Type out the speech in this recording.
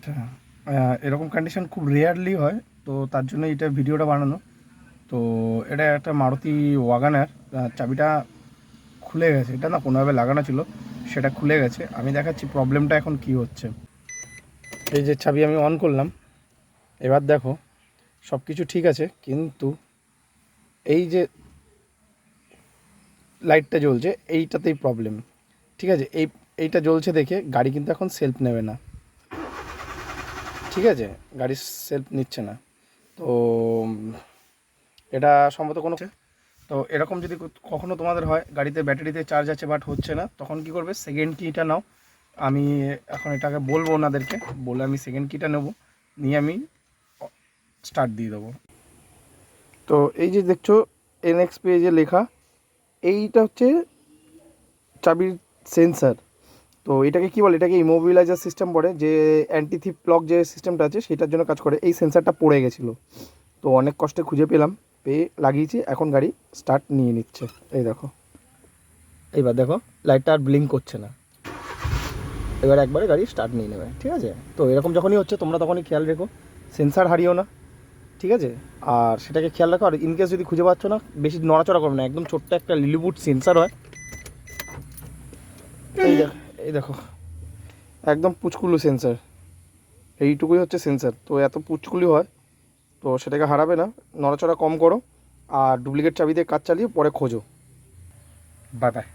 আচ্ছা, এরকম কন্ডিশন খুব রেয়ারলি হয়, তো তার জন্য এটা ভিডিওটা বানানো। তো এটা একটা মারুতি ওয়াগানার, চাবিটা খুলে গেছে, এটা না কোনোভাবে লাগানো ছিল, সেটা খুলে গেছে। আমি দেখাচ্ছি প্রবলেমটা এখন কি হচ্ছে। এই যে চাবি আমি অন করলাম, এবার দেখো সব কিছু ঠিক আছে, কিন্তু এই যে লাইটটা জ্বলছে এইটাতেই প্রবলেম। ঠিক আছে, এইটা জ্বলছে দেখে গাড়ি কিন্তু এখন সেলফ নেবে না। ঠিক আছে, গাড়ি সেলফ নিচ্ছে না। তো এটা সম্ভবত কোনো, তো এরকম যদি কখনো তোমাদের হয় গাড়িতে ব্যাটারিতে চার্জ আছে বাট হচ্ছে না, তখন কি করবে, সেকেন্ড কিটা নাও। আমি এখন এটাকে বলবো ওনাদেরকে, বলে আমি সেকেন্ড কিটা নেব, নিয়ে আমি স্টার্ট দিয়ে দেবো। তো এই যে দেখছো এনএক্স পেজে লেখা, এইটা হচ্ছে চাবির সেন্সার। তো এটাকে কী বলে, এটাকে ইমোবিলাইজার সিস্টেম বলে, যে অ্যান্টি থিপ লক যে সিস্টেমটা আছে সেটার জন্য কাজ করে। এই সেন্সারটা পড়ে গেছিলো, তো অনেক কষ্টে খুঁজে পেলাম, পেয়ে লাগিয়েছি, এখন গাড়ি স্টার্ট নিয়ে নিচ্ছে। এই দেখো, এইবার দেখো লাইটটা আর ব্লিঙ্ক করছে না, এবার একবারে গাড়ি স্টার্ট নিয়ে নেবে। ঠিক আছে, তো এরকম যখনই হচ্ছে তোমরা তখনই খেয়াল রেখো, সেন্সার হারিও না। ঠিক আছে, আর সেটাকে খেয়াল রাখো। আর ইনকেস যদি খুঁজে পাচ্ছ না, বেশি নড়াচড়া করবে না, একদম ছোট্ট একটা লিলিবুট সেন্সার হয়। এই দেখো, এই দেখো একদম পুচকুলু সেন্সার, এইটুকুই হচ্ছে সেন্সার। তো এত পুচকুলি হয়, তো সেটাকে হারাবে না, নড়াচড়া কম করো, আর ডুপ্লিকেট চাবি দিয়ে কাজ চালিয়ে পরে খোঁজো। Bye bye.